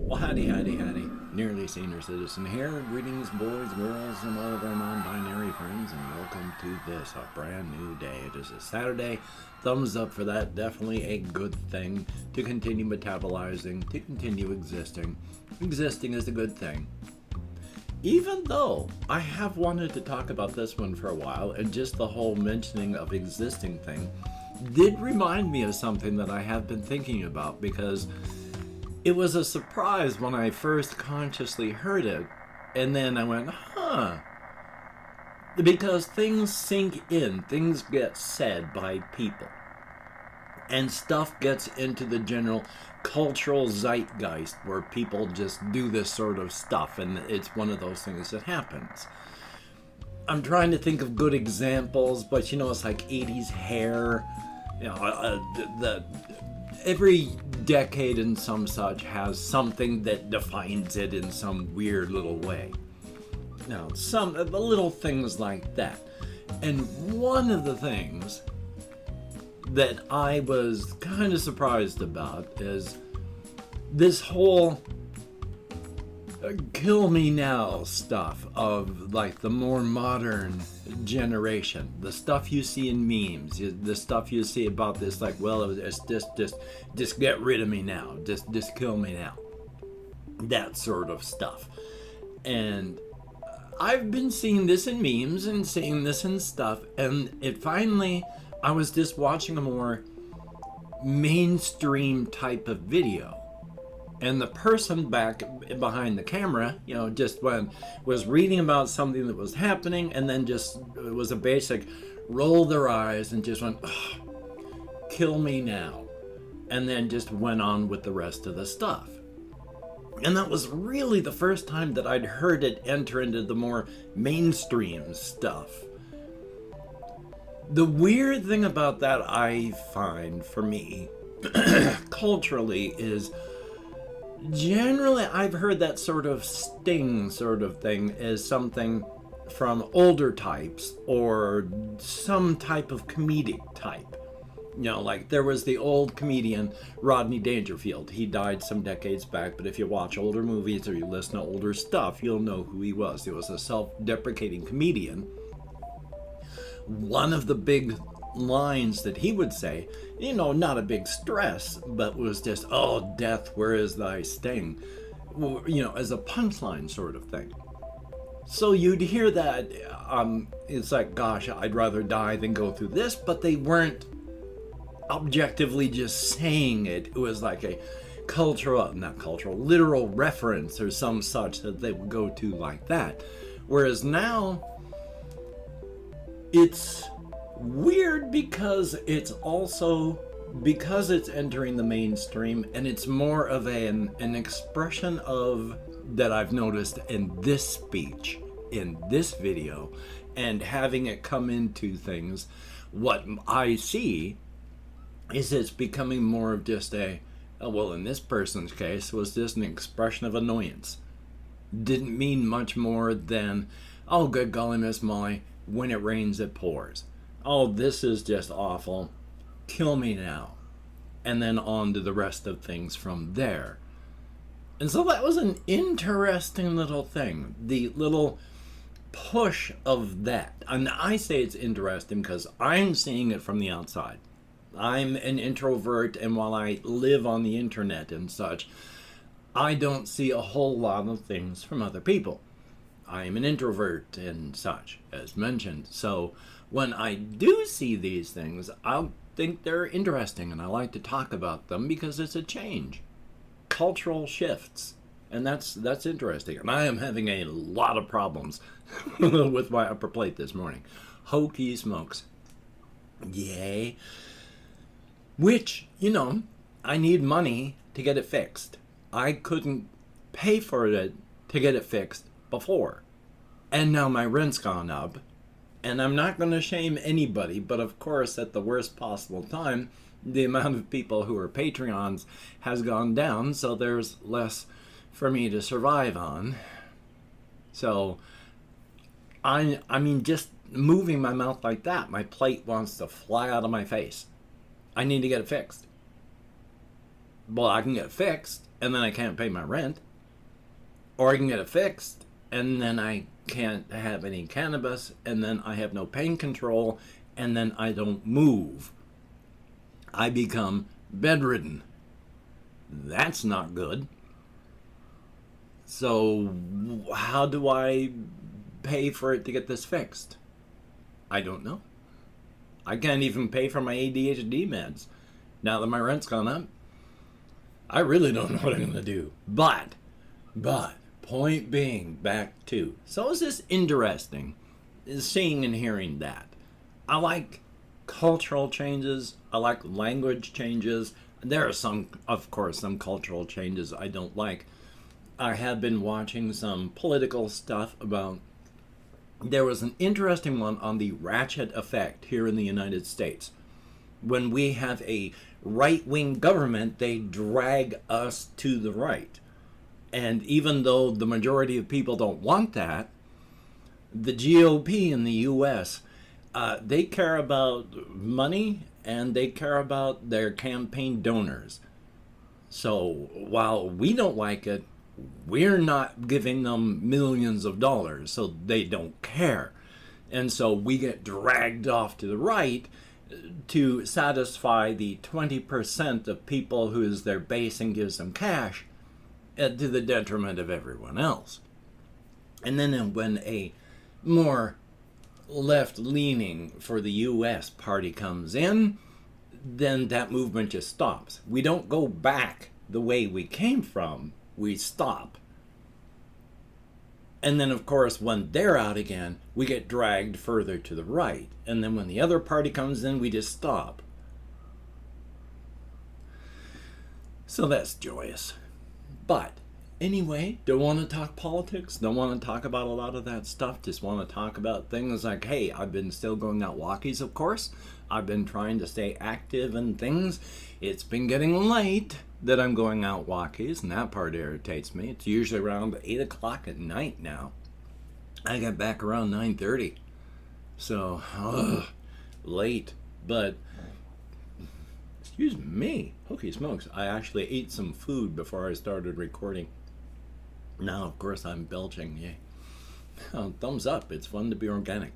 Well, howdy, howdy, howdy. Nearly Senior Citizen here. Greetings, boys, girls, and all of our non-binary friends, and welcome to this, a brand new day. It is a Saturday. Thumbs up for that. Definitely a good thing to continue metabolizing, to continue existing. Existing is a good thing. Even though I have wanted to talk about this one for a while, and just the whole mentioning of existing thing did remind me of something that I have been thinking about, because it was a surprise when I first consciously heard it, and then I went, huh. Because things sink in, things get said by people, and stuff gets into the general cultural zeitgeist where people just do this sort of stuff, and it's one of those things that happens. I'm trying to think of good examples, but it's like 80s hair, every decade and some such has something that defines it in some weird little way. Some the little things like that. And one of the things that I was kind of surprised about is this whole kill me now stuff of like the more modern generation, the stuff you see in memes, the stuff you see about this, like, well, it's just get rid of me now, just kill me now, that sort of stuff. And I've been seeing this in memes and seeing this in stuff, and it finally, I was just watching a more mainstream type of video. And the person back behind the camera, just was reading about something that was happening, and then just it was a basic roll their eyes and just went, oh, kill me now. And then just went on with the rest of the stuff. And that was really the first time that I'd heard it enter into the more mainstream stuff. The weird thing about that, I find, for me, culturally, is generally, I've heard that sort of sting sort of thing as something from older types or some type of comedic type. Like there was the old comedian Rodney Dangerfield. He died some decades back, but if you watch older movies or you listen to older stuff, you'll know who he was. He was a self-deprecating comedian. One of the big lines that he would say, not a big stress, but was just, oh, death, where is thy sting? As a punchline sort of thing. So you'd hear that, it's like, gosh, I'd rather die than go through this, but they weren't objectively just saying it. It was like a literal reference or some such that they would go to like that. Whereas now, it's weird because it's entering the mainstream, and it's more of an expression of that I've noticed in this speech, in this video, and having it come into things. What I see is it's becoming more of just in this person's case, was just an expression of annoyance. Didn't mean much more than, oh, good golly, Miss Molly, when it rains, it pours. Oh, this is just awful. Kill me now. And then on to the rest of things from there. And so that was an interesting little thing. The little push of that. And I say it's interesting because I'm seeing it from the outside. I'm an introvert, and while I live on the internet and such, I don't see a whole lot of things from other people. I'm an introvert and such, as mentioned. So when I do see these things, I think they're interesting, and I like to talk about them because it's a change. Cultural shifts. And that's interesting. And I am having a lot of problems with my upper plate this morning. Hokey smokes. Yay. Which, I need money to get it fixed. I couldn't pay for it to get it fixed before. And now my rent's gone up. And I'm not going to shame anybody, but of course, at the worst possible time, the amount of people who are Patreons has gone down, so there's less for me to survive on. So, I mean, just moving my mouth like that, my plate wants to fly out of my face. I need to get it fixed. Well, I can get it fixed. and then I can't pay my rent, or I can get it fixed, and then I can't have any cannabis, and then I have no pain control, and then I don't move. I become bedridden. That's not good. So how do I pay for it to get this fixed? I don't know. I can't even pay for my ADHD meds now that my rent's gone up. I really don't know what I'm going to do. But, point being, back to, so is this interesting, seeing and hearing that. I like cultural changes. I like language changes. There are some, of course, some cultural changes I don't like. I have been watching some political stuff about, there was an interesting one on the ratchet effect here in the United States. When we have a right-wing government, they drag us to the right. And even though the majority of people don't want that, the GOP in the U.S., they care about money and they care about their campaign donors. So while we don't like it, we're not giving them millions of dollars, so they don't care. And so we get dragged off to the right to satisfy the 20% of people who's their base and gives them cash, to the detriment of everyone else. And then when a more left-leaning for the U.S. party comes in, then that movement just stops. We don't go back the way we came from, we stop. And then, of course, when they're out again, we get dragged further to the right. And then when the other party comes in, we just stop. So that's joyous. But anyway, don't want to talk politics, don't want to talk about a lot of that stuff, just want to talk about things like, hey, I've been still going out walkies, of course. I've been trying to stay active and things. It's been getting late that I'm going out walkies, and that part irritates me. It's usually around 8 o'clock at night now. I get back around 9:30. So, late. But, excuse me, holy smokes, I actually ate some food before I started recording. Now, of course, I'm belching, yay. Oh, thumbs up, it's fun to be organic.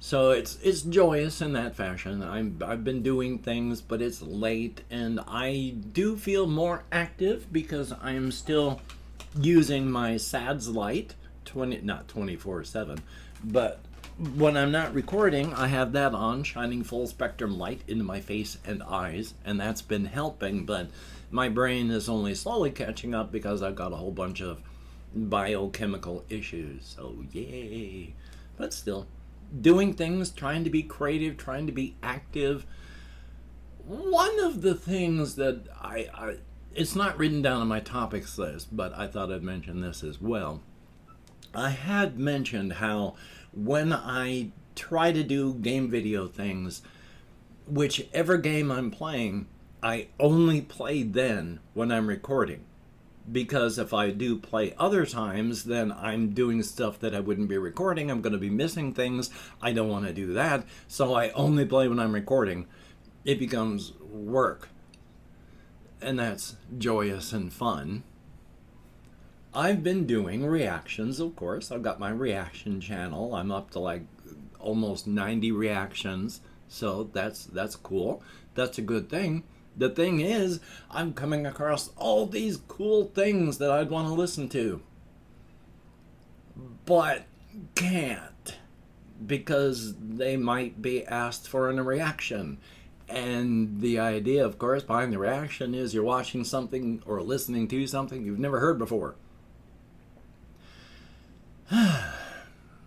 So it's joyous in that fashion. I've been doing things, but it's late, and I do feel more active because I'm still using my SADS light, not 24/7, but when I'm not recording, I have that on, shining full spectrum light into my face and eyes, and that's been helping, but my brain is only slowly catching up because I've got a whole bunch of biochemical issues, so yay. But still, doing things, trying to be creative, trying to be active. One of the things that it's not written down on my topics list, but I thought I'd mention this as well. I had mentioned how when I try to do game video things, whichever game I'm playing, I only play then when I'm recording. Because if I do play other times, then I'm doing stuff that I wouldn't be recording. I'm going to be missing things. I don't want to do that. So I only play when I'm recording. It becomes work. And that's joyous and fun. I've been doing reactions, of course. I've got my reaction channel. I'm up to like almost 90 reactions. So that's cool. That's a good thing. The thing is, I'm coming across all these cool things that I'd want to listen to. But can't. Because they might be asked for in a reaction. And the idea, of course, behind the reaction is you're watching something or listening to something you've never heard before.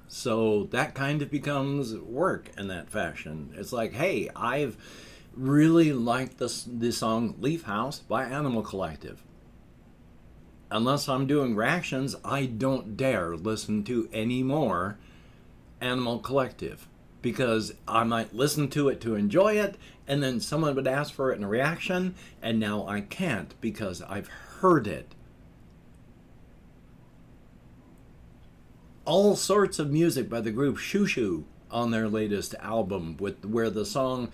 So that kind of becomes work in that fashion. It's like, hey, I've really liked the song Leaf House by Animal Collective. Unless I'm doing reactions, I don't dare listen to any more Animal Collective. Because I might listen to it to enjoy it, and then someone would ask for it in a reaction, and now I can't because I've heard it. All sorts of music by the group Shoo Shoo on their latest album, where the song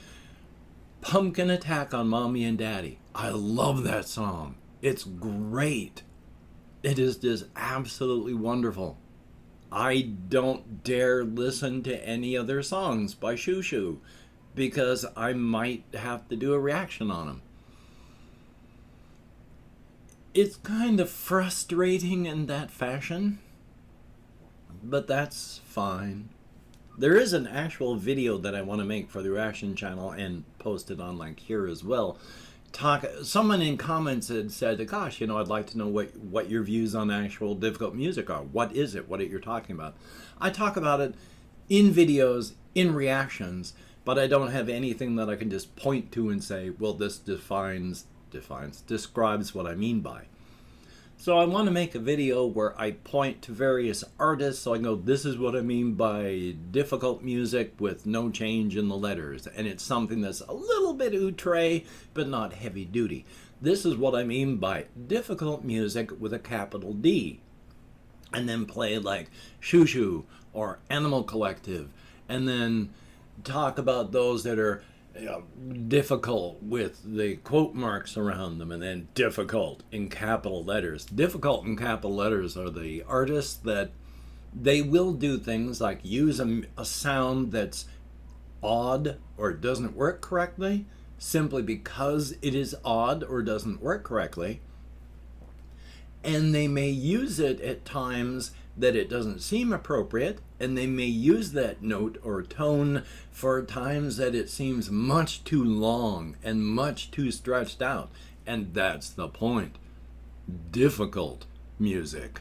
Pumpkin Attack on Mommy and Daddy. I love that song. It's great. It is just absolutely wonderful. I don't dare listen to any other songs by Shoo Shoo because I might have to do a reaction on them. It's kind of frustrating in that fashion, but that's fine. There is an actual video that I want to make for the reaction channel and post it on like here as well. Someone in comments had said, gosh, I'd like to know what your views on actual difficult music are. What is it? What are you talking about? I talk about it in videos, in reactions, but I don't have anything that I can just point to and say, well, this describes what I mean by. So I want to make a video where I point to various artists so I go, this is what I mean by difficult music with no change in the letters. And it's something that's a little bit outre, but not heavy duty. This is what I mean by difficult music with a capital D. And then play like Shoo Shoo or Animal Collective. And then talk about those that are difficult with the quote marks around them, and then difficult in capital letters. Difficult in capital letters are the artists that they will do things like use a sound that's odd or doesn't work correctly simply because it is odd or doesn't work correctly, and they may use it at times that it doesn't seem appropriate, and they may use that note or tone for times that it seems much too long and much too stretched out. And that's the point. Difficult music.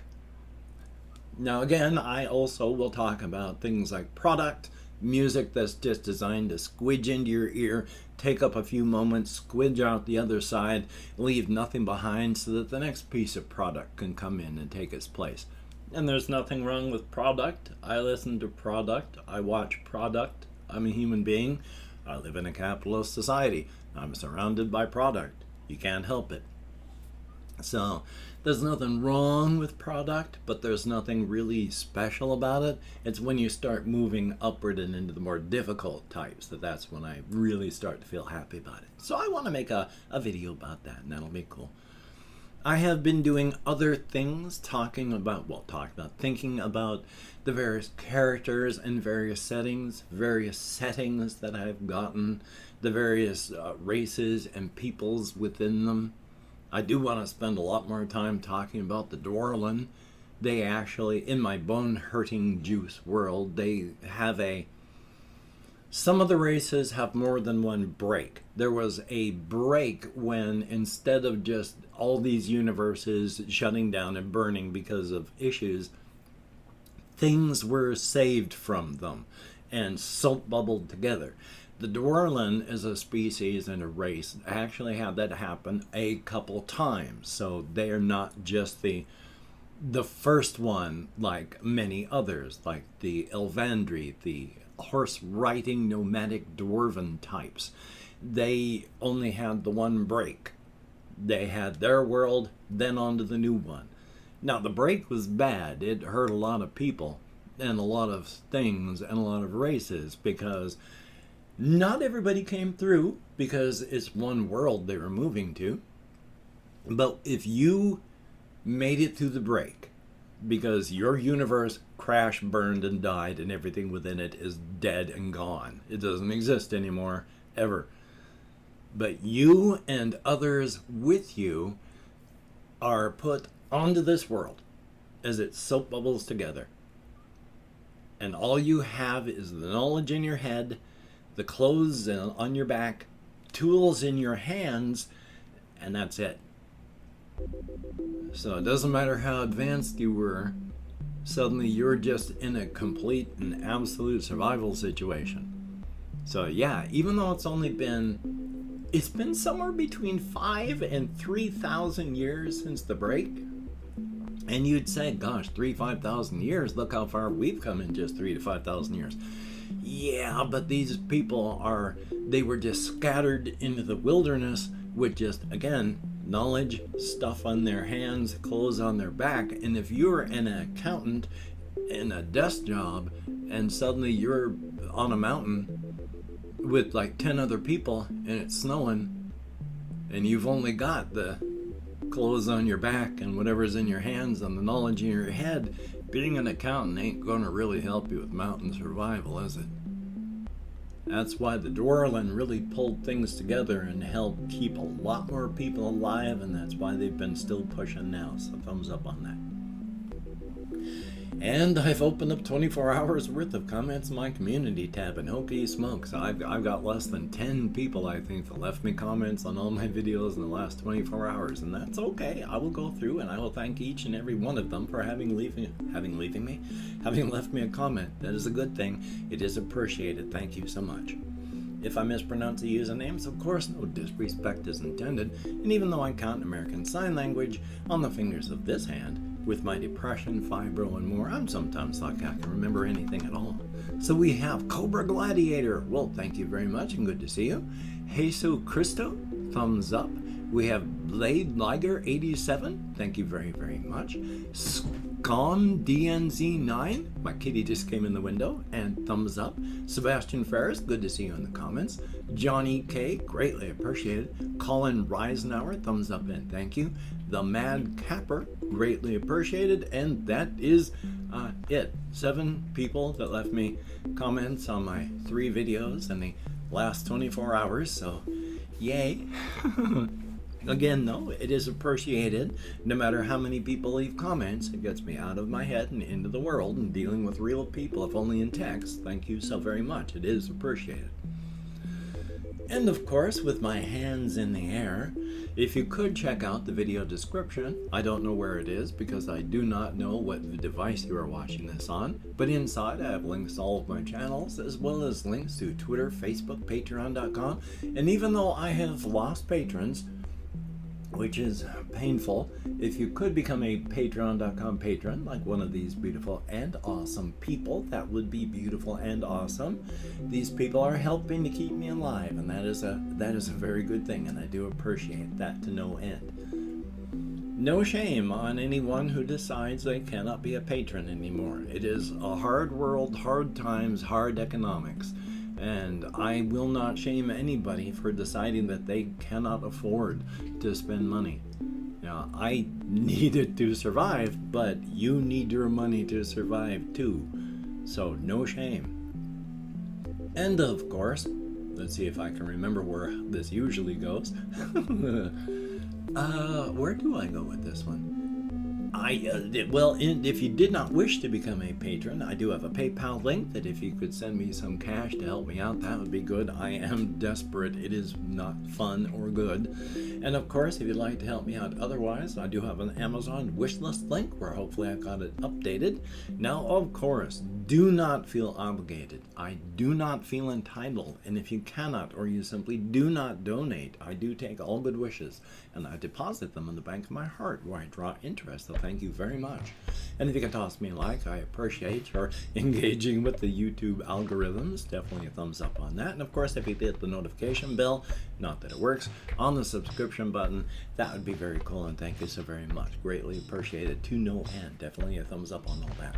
Now again, I also will talk about things like product, music that's just designed to squidge into your ear, take up a few moments, squidge out the other side, leave nothing behind so that the next piece of product can come in and take its place. And there's nothing wrong with product. I listen to product. I watch product. I'm a human being. I live in a capitalist society. I'm surrounded by product. You can't help it. So there's nothing wrong with product, but there's nothing really special about it. It's when you start moving upward and into the more difficult types that's when I really start to feel happy about it. So I want to make a video about that, and that'll be cool. I have been doing other things, thinking about the various characters and various settings that I've gotten, the various races and peoples within them. I do want to spend a lot more time talking about the Dwarlen. They actually, in my bone-hurting juice world, they have some of the races have more than one break. There was a break when, instead of just all these universes shutting down and burning because of issues, things were saved from them and soap bubbled together. The Dwarlen is a species and a race actually had that happen a couple times, so they are not just the first one like many others, like the Elvandri, the horse-riding nomadic dwarven types. They only had the one break. They had their world, then on to the new one. Now the break was bad. It hurt a lot of people and a lot of things and a lot of races because not everybody came through because it's one world they were moving to. But if you made it through the break because your universe crashed, burned, and died, and everything within it is dead and gone. It doesn't exist anymore, ever. But you and others with you are put onto this world as it soap bubbles together. And all you have is the knowledge in your head, the clothes on your back, tools in your hands, and that's it. So it doesn't matter how advanced you were, suddenly you're just in a complete and absolute survival situation. So yeah, even though it's been somewhere between 5,000 and 3,000 years since the break. And you'd say, gosh, 5,000 years, look how far we've come in just 3,000 to 5,000 years. Yeah, but these people they were just scattered into the wilderness with just, again, knowledge, stuff on their hands, clothes on their back. And if you're an accountant in a desk job and suddenly you're on a mountain with like 10 other people and it's snowing and you've only got the clothes on your back and whatever's in your hands and the knowledge in your head, being an accountant ain't going to really help you with mountain survival, is it? That's why the Dwarlin really pulled things together and helped keep a lot more people alive, and that's why they've been still pushing now, so thumbs up on that. And I've opened up 24 hours worth of comments in my community tab, and holy smokes, I've got less than 10 people, I think, that left me comments on all my videos in the last 24 hours, and that's okay. I will go through and I will thank each and every one of them for having left me a comment. That is a good thing. It is appreciated. Thank you so much. If I mispronounce the usernames, of course, no disrespect is intended, and even though I count American Sign Language on the fingers of this hand, with my depression, fibro, and more, I'm sometimes like I can remember anything at all. So we have Cobra Gladiator. Well, thank you very much and good to see you. Jesus Cristo, thumbs up. We have Blade Liger 87. Thank you very, very much. Scon DNZ9. My kitty just came in the window and thumbs up. Sebastian Ferris, good to see you in the comments. Johnny K, greatly appreciated. Colin Reisenauer, thumbs up and thank you. The Mad Capper, greatly appreciated. And that is it. 7 people that left me comments on my 3 videos in the last 24 hours. So, yay. Again, though, it is appreciated. No matter how many people leave comments, it gets me out of my head and into the world and dealing with real people, if only in text. Thank you so very much. It is appreciated. And of course, with my hands in the air, if you could check out the video description, I don't know where it is because I do not know what device you are watching this on, but inside I have links to all of my channels, as well as links to Twitter, Facebook, Patreon.com, and even though I have lost patrons, which is painful, if you could become a Patreon.com patron, like one of these beautiful and awesome people, that would be beautiful and awesome. These people are helping to keep me alive, and that is a very good thing, and I do appreciate that to no end. No shame on anyone who decides they cannot be a patron anymore. It is a hard world, hard times, hard economics. And I will not shame anybody for deciding that they cannot afford to spend money. Now, I need it to survive, but you need your money to survive too. So no shame. And of course, let's see if I can remember where this usually goes. Where do I go with this one? If you did not wish to become a patron, I do have a PayPal link that if you could send me some cash to help me out, that would be good. I am desperate. It is not fun or good. And of course, if you'd like to help me out otherwise, I do have an Amazon wishlist link where hopefully I got it updated. Now, of course, do not feel obligated. I do not feel entitled. And if you cannot or you simply do not donate, I do take all good wishes and I deposit them in the bank of my heart where I draw interest. So thank you very much. And if you can toss me a like, I appreciate your engaging with the YouTube algorithms. Definitely a thumbs up on that. And of course, if you hit the notification bell, not that it works, on the subscription button, that would be very cool. And thank you so very much. Greatly appreciated to no end. Definitely a thumbs up on all that.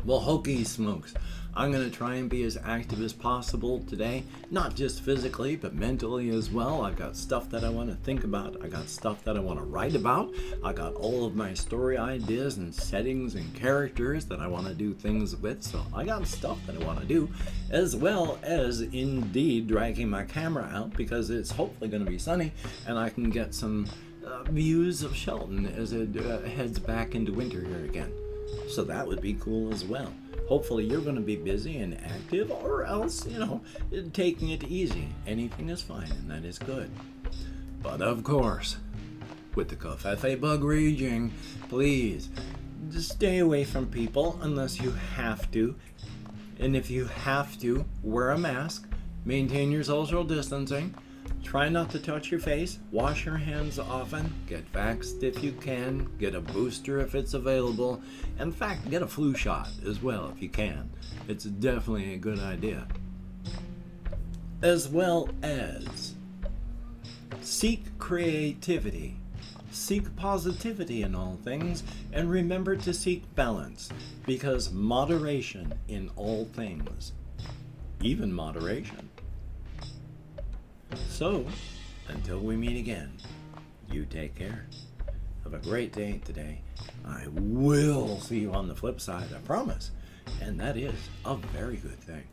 Well, hokey smokes. I'm going to try and be as active as possible today, not just physically, but mentally as well. I've got stuff that I want to think about. I got stuff that I want to write about. I got all of my story ideas and settings and characters that I want to do things with. So I got stuff that I want to do, as well as indeed dragging my camera out because it's hopefully going to be sunny and I can get some views of Shelton as it heads back into winter here again. So that would be cool as well. Hopefully you're going to be busy and active, or else, taking it easy. Anything is fine, and that is good. But of course, with the covfefe bug raging, please just stay away from people unless you have to. And if you have to, wear a mask, maintain your social distancing, try not to touch your face, wash your hands often, get vaxxed if you can, get a booster if it's available. In fact, get a flu shot as well if you can. It's definitely a good idea. As well as seek creativity, seek positivity in all things, and remember to seek balance, because moderation in all things, even moderation. So, until we meet again, You take care. Have a great day today. I will see you on the flip side, I promise. And that is a very good thing.